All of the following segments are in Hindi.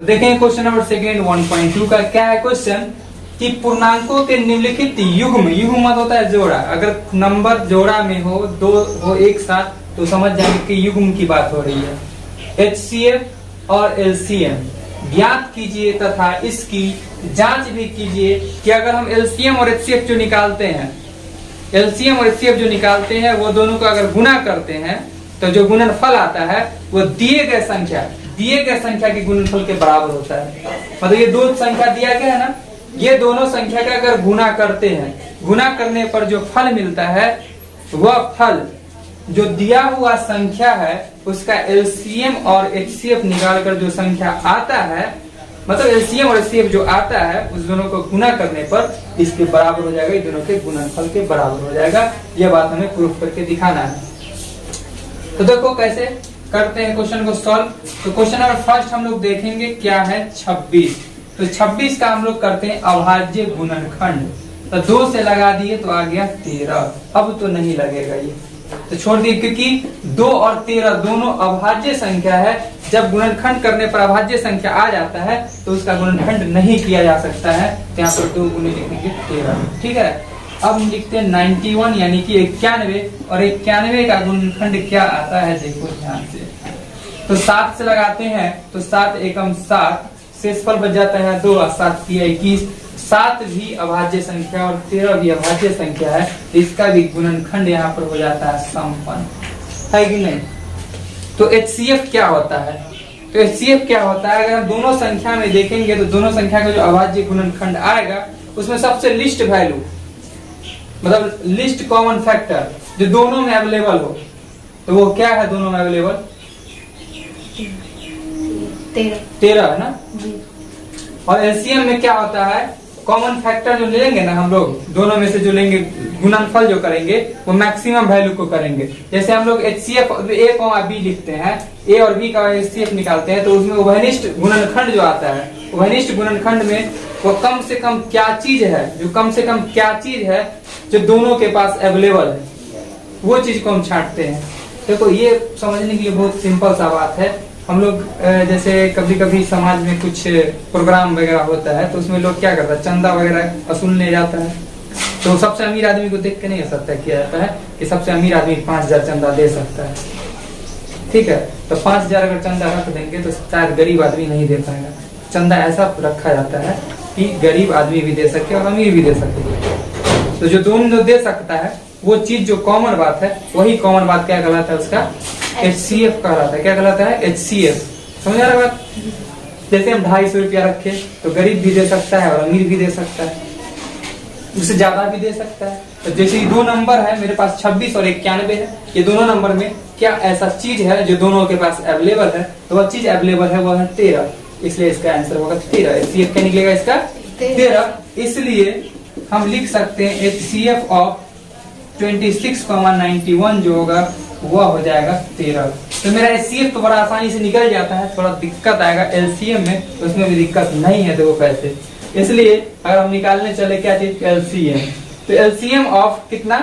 देखें क्वेश्चन नंबर सेकेंड 1.2 का क्या है क्वेश्चन कि पूर्णांकों के निम्नलिखित युग्म, युग्म मत होता है जोड़ा, अगर नंबर जोड़ा में हो दो हो एक साथ तो समझ जाएंगे कि युग्म की बात हो रही है। HCF और LCM ज्ञात कीजिए तथा इसकी जांच भी कीजिए कि अगर हम LCM और HCF जो निकालते हैं, LCM और HCF जो निकालते हैं वो दोनों को अगर गुना करते हैं तो जो गुणनफल आता है वो दिए गए संख्या के गुणनफल के बराबर होता है। मतलब ये दो संख्या दिया गया है ना, ये दोनों संख्या का अगर गुना करते हैं, गुना करने पर जो फल मिलता है वह फल जो दिया हुआ संख्या है उसका LCM और HCF निकालकर जो संख्या आता है, मतलब LCM और HCF जो आता है उस दोनों को गुना करने पर इसके बराबर हो जाएगा, ये दोनों के गुणनफल के बराबर हो जाएगा। यह बात हमें प्रूफ करके दिखाना है। तो देखो कैसे करते हैं क्वेश्चन को सॉल्व। तो क्वेश्चन नंबर फर्स्ट हम लोग देखेंगे क्या है 26। तो 26 का हम लोग करते हैं अभाज्य गुणनखंड। तो 2 से लगा दिए तो आ गया 13। अब तो नहीं लगेगा ये, तो छोड़ दिए क्योंकि 2 और 13 दोनों अभाज्य संख्या है। जब गुणनखंड करने पर अभाज्य संख्या आ जाता है तो उसका गुणनखंड नहीं किया जा सकता है। तो यहाँ पर 2 गुने लिखेंगे 13। ठीक है, अब हम लिखते हैं 91 यानी कि 91, और 91 का गुणनखंड क्या आता है देखो ध्यान से। तो 7 से लगाते हैं तो 7 एकम 7, शेषफल बच जाता है 2 और 7 की 21। 7 भी अभाज्य संख्या और 13 भी अभाज्य संख्या है, इसका भी गुणनखंड यहाँ पर हो जाता है संपन्न, है कि नहीं। तो HCF क्या होता है? तो HCF क्या होता है, अगर हम दोनों संख्या में देखेंगे तो दोनों संख्या का जो अभाज्य गुणनखंड आएगा उसमें सबसे लिस्ट वैल्यू, मतलब लिस्ट कॉमन फैक्टर जो दोनों में अवेलेबल हो, तो वो क्या है दोनों में अवेलेबल? 13 है ना। और LCM में क्या होता है, कॉमन फैक्टर जो लेंगे ना हम लोग, दोनों में से जो लेंगे गुणनफल जो करेंगे वो मैक्सिमम वैल्यू को करेंगे। जैसे हम लोग HCF A और B लिखते हैं, A और B का HCF निकालते हैं तो उसमें उभयनिष्ठ गुणनखंड जो आता है, उभयनिष्ठ गुणनखंड में वो कम से कम क्या चीज है, जो कम से कम क्या चीज है जो दोनों के पास अवेलेबल है, वो चीज को हम छांटते हैं। देखो ये समझने के लिए बहुत सिंपल सा बात है। हम लोग जैसे कभी कभी समाज में कुछ प्रोग्राम वगैरह होता है तो उसमें लोग क्या करता है, चंदा वगैरह वसूलने जाता है। तो सबसे अमीर आदमी को देख के नहीं हो सकता किया जाता है कि सबसे अमीर आदमी 5000 चंदा दे सकता है। ठीक है, तो 5000 अगर चंदा रख देंगे तो शायद गरीब आदमी नहीं दे पाएगा। चंदा ऐसा रखा जाता है कि गरीब आदमी भी दे सके और अमीर भी दे सके। तो जो दोनों दे सकता है वो चीज जो कॉमन बात है, वही कॉमन बात क्या कहलाता है, उसका HCF कहलाता है। क्या कहलाता है? HCF। समझ आ रहा बात? जैसे हम 250 रुपया रखे तो गरीब भी दे सकता है और अमीर भी दे सकता है, उससे ज्यादा भी दे सकता है। तो जैसे ये 2 नंबर है मेरे पास 26 और 91 है, ये दोनों नंबर में क्या ऐसा चीज है जो दोनों के पास अवेलेबल है, तो वह चीज अवेलेबल है वो है 13, इसलिए इसका आंसर होगा 13। HCF क्या निकलेगा इसका? 13। इसलिए हम लिख सकते हैं HCF ऑफ 26,91 जो होगा वह हो जाएगा 13। तो मेरा HCF तो बड़ा आसानी से निकल जाता है, थोड़ा दिक्कत आएगा LCM में, तो उसमें भी दिक्कत नहीं है। देखो कैसे, इसलिए अगर हम निकालने चले क्या चीज, LCM, तो LCM ऑफ कितना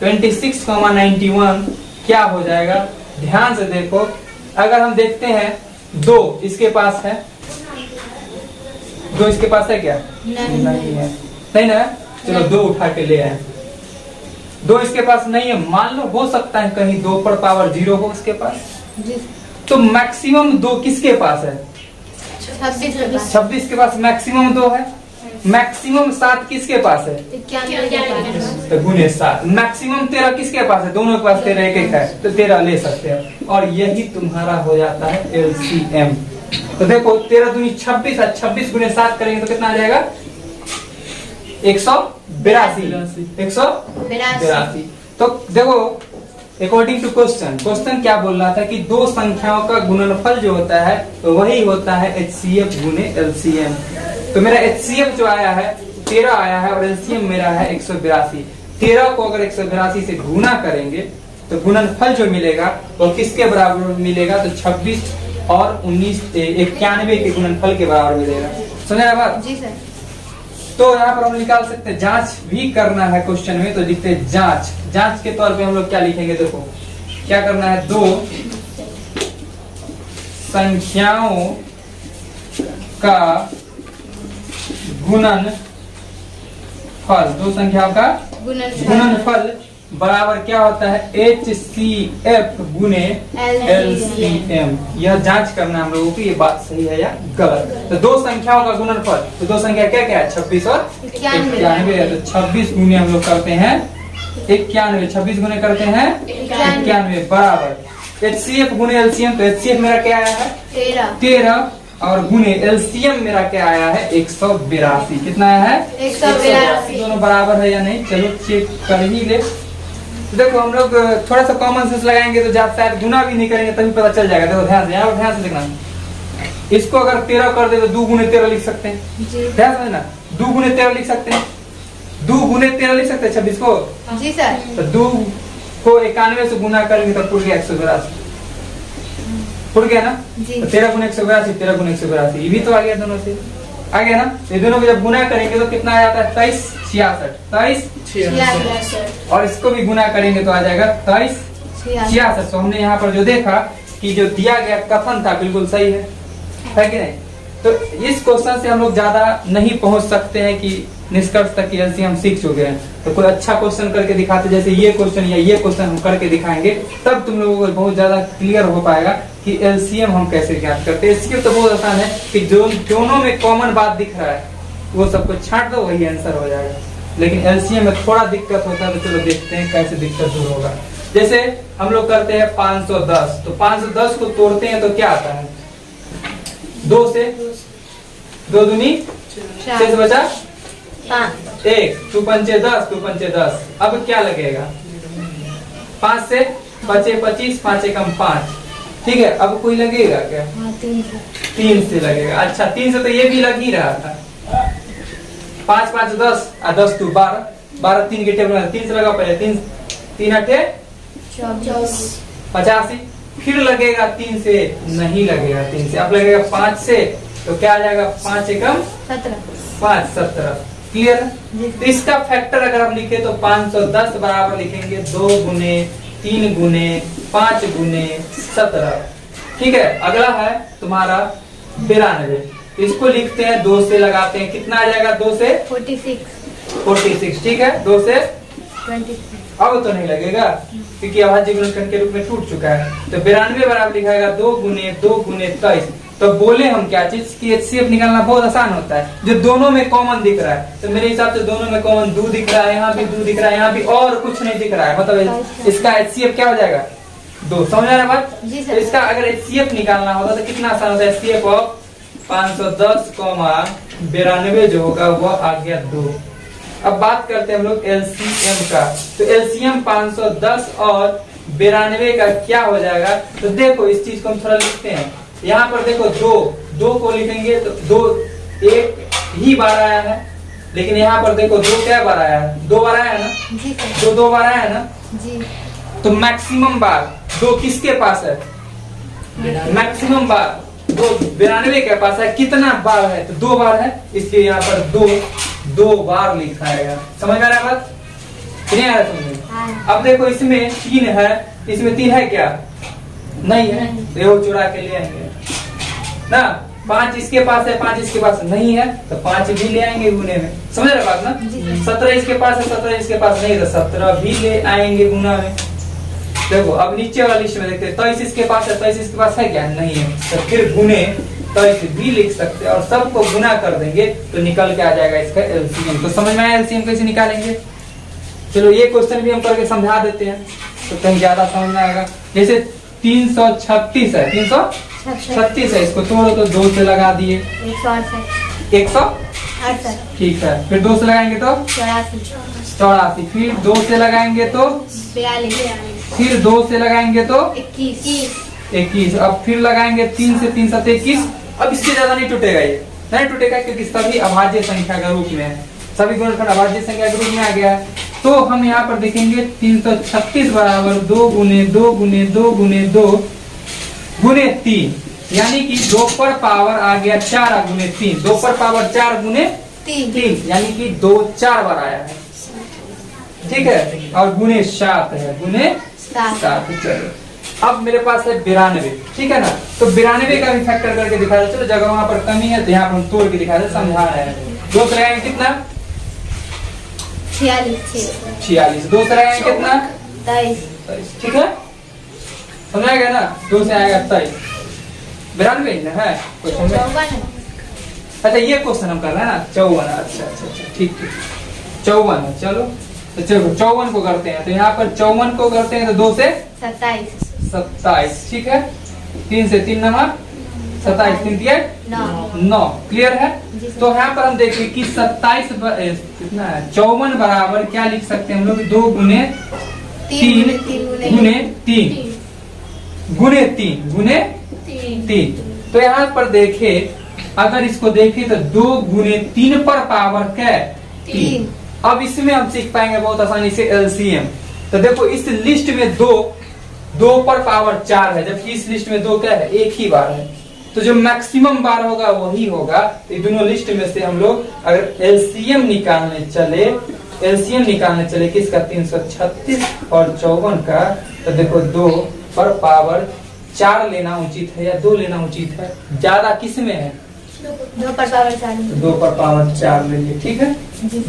26,91 क्या हो जाएगा, ध्यान से देखो। अगर हम देखते हैं 2 इसके पास है, 2 इसके पास है क्या? नहीं है, नहीं ना। चलो 2 उठा के ले आए। 2 इसके पास नहीं है, मान लो हो सकता है कहीं 2 पर पावर 0 हो इसके पास, तो मैक्सिमम 2 किसके पास है? 26 के पास मैक्सिमम 2 है। मैक्सिमम 7 किसके पास है? तो गुने 7। मैक्सिमम 13 किसके पास है? दोनों के पास 13 एक है, तो 13 ले सकते हैं और यही तुम्हारा हो जाता है LCM। तो देखो 13 दूनी 26 है, 26 गुने 7 करेंगे तो कितना आ जाएगा? 182। 182। तो देखो अकॉर्डिंग टू क्वेश्चन क्या बोल रहा था कि 2 संख्याओं का गुणनफल जो होता है तो वही होता है HCF गुने LCM। तो मेरा HCF जो आया है 13 आया है और LCM मेरा है 182। 13 को अगर 182 से गुना करेंगे तो गुणनफल जो मिलेगा वो किसके बराबर मिलेगा? तो 26 और 19 91 के गुणनफल के बराबर मिलेगा। समझा बात? जी सर। तो यहाँ पर हम निकाल सकते हैं, जांच भी करना है क्वेश्चन में, तो लिखते हैं जांच। जांच के तौर पे हम लोग क्या लिखेंगे, देखो क्या करना है, 2 संख्याओं का गुणनफल, दो संख्याओं का गुणनफल बराबर क्या होता है, HCF गुने LCM। यह जांच करना हम लोगों की ये बात सही है या गलत। तो दो संख्याओं का गुणनफल, तो दो संख्या क्या क्या है, 26 और 91 है। तो 26 गुने हम लोग करते हैं 91, 26 गुने करते हैं 91 बराबर HCF गुने LCM। तो HCF मेरा क्या आया है 13 और गुने LCM मेरा क्या आया है 182। कितना आया है 182। दोनों बराबर है या नहीं, चलो चेक कर ही ले। देखो हम लोग थोड़ा सा कॉमन सेंस लगाएंगे तो शायद गुना भी नहीं करेंगे तभी पता चल जाएगा। देखो ध्यान से, यहाँ ध्यान से देखना, इसको अगर 13 कर दे तो 2 गुने 13 लिख सकते हैं। ध्यान से ना, 2 गुने 13 लिख सकते हैं, 2 गुने 13 लिख सकते हैं 26 को। जी सर। तो 2 को 91 से गुना करेंगे तो पूरा 182 फुट गया ना। तो 13 गुने 182, 13 गुने 182, ये भी तो आ गया, दोनों से आ गया ना। ये दोनों को जब गुना करेंगे तो कितना आ जाता है 23 66 और इसको भी गुना करेंगे तो आ जाएगा 23 66। तो हमने यहाँ पर जो देखा कि जो दिया गया कथन था बिल्कुल सही है कि नहीं। तो इस क्वेश्चन से हम लोग ज्यादा नहीं पहुंच सकते हैं कि निष्कर्ष तक कि LCM सीख चुके हैं। तो कोई अच्छा क्वेश्चन करके दिखाते, जैसे ये क्वेश्चन या ये क्वेश्चन हम करके दिखाएंगे, तब तुम लोगों को बहुत ज्यादा क्लियर हो पाएगा कि LCM हम कैसे ज्ञात करते हैं। इसके तो बहुत आसान है कि जो दोनों में कॉमन बात दिख रहा है वो सबको छांट दो, वही आंसर हो जाएगा। लेकिन LCM में थोड़ा दिक्कत होता है, तो चलो देखते हैं कैसे दिक्कत दूर होगा। जैसे हम लोग करते हैं 510, तो 510 को तोड़ते हैं तो क्या आता है 2 से, 2 दूनी 6 बचा 1, 2 पंचे 10, 2 पंचे 10। अब क्या लगेगा 5 से बचे 25, 5 एकम 5। ठीक है, अब कोई लगेगा क्या 3 से लगेगा। अच्छा 3 से तो ये भी लग ही रहा था, 5 5 10 और 10 2 12, 12 3 के टेबल में 3 से लगा पहले, 3 3 8 85। फिर लगेगा 3 से, नहीं लगेगा 3 से, अब लगेगा 5 से। तो क्या आ जाएगा 5 एकम 5 17। क्लियर। तो इसका फैक्टर अगर हम लिखे तो 510 बराबर लिखेंगे 2 गुने 3 गुने 5 गुने 17। ठीक है, अगला है तुम्हारा 92, इसको लिखते हैं 2 से लगाते हैं, कितना आ जाएगा 2 से 46। ठीक है, 2 से 23। अब तो नहीं लगेगा क्योंकि अभाज्य गुणनखंड के रूप में टूट चुका है। तो 92 बराबर लिखाएगा 2 गुने 23। तो बोले हम क्या चीज की HCF निकालना बहुत आसान होता है, जो दोनों में कॉमन दिख रहा है। तो मेरे हिसाब से दोनों में कॉमन 2 दिख रहा है, यहाँ भी 2 दिख रहा है, यहाँ भी और कुछ नहीं दिख रहा है, मतलब इसका HCF क्या हो जाएगा 2। समझ आ रहा है बात। तो इसका अगर HCF निकालना होता तो कितना आसान होता है, HCF ऑफ 510 92 जो होगा वो आ गया 2। अब बात करते हैं हम लोग LCM का। तो LCM 510 और 92 का क्या हो जाएगा। तो देखो इस चीज को हम थोड़ा लिखते हैं, यहाँ पर देखो 2 को लिखेंगे तो 2 एक ही बार आया है, लेकिन यहाँ पर देखो 2 क्या बार आया है, 2 बार आया है ना, 2 बार आया है ना जी। तो मैक्सिमम बार 2 किसके पास है, मैक्सिमम बार 2 92 के पास है। कितना बार है तो 2 बार है, इसलिए यहाँ पर 2 बार लिखाएगा। समझ में आ रहा है बात, नहीं आ रहा समझ। अब देखो इसमें 3 है, इसमें 3 है क्या, नहीं है, तो चुरा के ले आएंगे ना। 5 इसके पास है, 5 इसके पास नहीं है, तो 5 भी ले आएंगे गुने में। समझ रहे बात ना। 17 इसके पास है, 17 इसके पास नहीं, तो 17 भी ले आएंगे गुना में। देखो अब नीचे वाला लिस्ट में देखते हैं, 23 इसके पास है, 23 इसके पास है क्या, नहीं है, तो फिर गुने 23 भी लिख सकते हैं और सबको गुना कर देंगे तो निकल के आ जाएगा इसका LCM। तो समझ में आया LCM कैसे निकालेंगे। चलो ये क्वेश्चन भी हम करके समझा देते हैं तो कहीं ज्यादा समझ में आएगा। जैसे 336 है, 336 है, इसको तोड़ो तो 2 से लगा दिए 168। ठीक है, फिर 2 से लगाएंगे तो 84। फिर 2 से लगाएंगे तो 42। फिर 2 से लगाएंगे तो 21। अब फिर लगाएंगे 3 से 3 7 21। अब इससे ज्यादा नहीं टूटेगा, ये नहीं टूटेगा क्योंकि सभी अभाज्य संख्या के रूप में है, सभी गुणनखंड अभाज्य संख्या के रूप में आ गया है। तो हम यहाँ पर देखेंगे 336 बराबर 2 गुने 2 गुने 2 गुने 2 गुने 3, यानी कि 2 पर पावर आ गया 4 गुने 3, 2 पर पावर 4 गुने 3, यानी कि 2 4 बार आया है। ठीक है, और गुने 7 है, गुने 7। चलो अब मेरे पास है 92, ठीक है ना। तो 92 का भी फैक्टर करके दिखा दो। चलो जगह वहां पर कमी है तो यहाँ पर हम तोड़ के दिखा दे, समझा रहे हैं। 2 से लगाएंगे कितना? 46। 2 से लगाएंगे कितना? 23, ठीक है, समझा गया ना। 2 से आएगा 23, 92 है क्वेश्चन में। अच्छा ये क्वेश्चन हम कर रहे हैं ना 54। अच्छा, ठीक, 54 है। चलो तो चलो 54 को करते हैं। तो यहाँ पर 54 को करते हैं तो 2 से 27, ठीक है। 3 से 3 नंबर 27, 3 दिया 9, क्लियर है। तो यहाँ पर हम देखिए कि 27 कितना है, 54 बराबर क्या लिख सकते हैं हम लोग? 2 गुने 3 गुने 3। तो यहाँ पर देखे, अगर इसको देखें तो 2 गुने 3 पर पावर क्या है? 3। अब इसमें हम सीख पाएंगे बहुत आसानी से एलसीएम। तो देखो इस लिस्ट में 2 पर पावर 4 है, जबकि इस लिस्ट में 2 क्या है? एक ही बार है। तो जो मैक्सिमम बार होगा वही होगा। तो दोनों लिस्ट में से हम लोग अगर एलसीएम निकालने चले किसका? 336 और 54 का, तो देखो 2 पर पावर 4 लेना उचित है या 2 लेना उचित है? ज्यादा किस में है? 2 पर पावर 4। 2 पर पावर 4 लेंगे, ठीक है।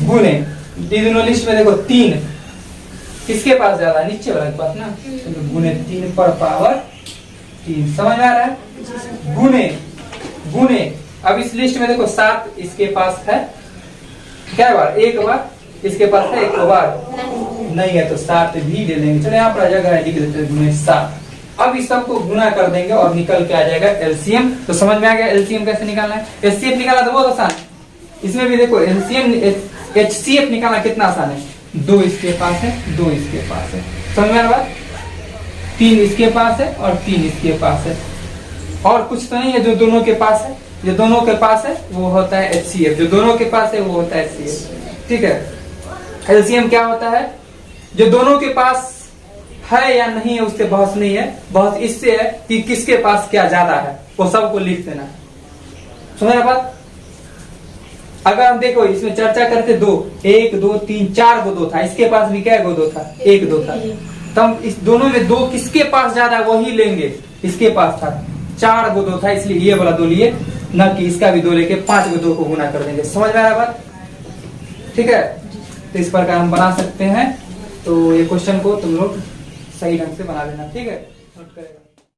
गुने दोनों लिस्ट में देखो 3 किसके पास ज्यादा है? नीचे वाले के पास ना। तो गुने 3 पर पावर 3, समझ में आ रहा है? गुने अब इस लिस्ट में देखो 7 इसके पास है, क्या बार? एक बार। इसके पास है एक बार नहीं है, तो 7 भी ले लेंगे। चलो यहाँ पर जगह है, लिख देते हैं गुने 7। अब इस सबको गुना कर देंगे और निकल के आ जाएगा एलसीएम। तो समझ में आ गया एलसीएम कैसे निकालना है। एचसीएफ निकालना तो बहुत आसान है। इसमें भी देखो एलसीएम एचसीएफ निकालना कितना आसान है। 2 इसके पास है, 2 इसके पास है, समझ में आ रहा? 3 इसके पास है और 3 इसके पास है, और कुछ तो नहीं है। जो दोनों के पास है, जो दोनों के पास है वो होता है एचसीएफ, जो दोनों के पास है वो होता है एचसीएफ, ठीक है। एलसीएम क्या होता है? जो दोनों के पास है या नहीं है उससे बहस नहीं है, बहस इससे है कि किसके पास क्या ज्यादा है, वो सबको लिख देना। सुना बात? अगर हम देखो इसमें चर्चा करते 2, 1 2 3 4 गो 2 था, इसके पास भी क्या गो 2 था? 1 2 था। तो हम इस दोनों में 2 किसके पास ज्यादा वही लेंगे। इसके पास था 4 गो 2 था, इसलिए ये वाला 2 लिए, न कि इसका भी 2 लेके 5 गो 2 को गुना कर देंगे। समझ में आ रहा बात? ठीक है। तो इस प्रकार हम बना सकते हैं। तो ये क्वेश्चन को तुम लोग सही ढंग से बना लेना, ठीक है।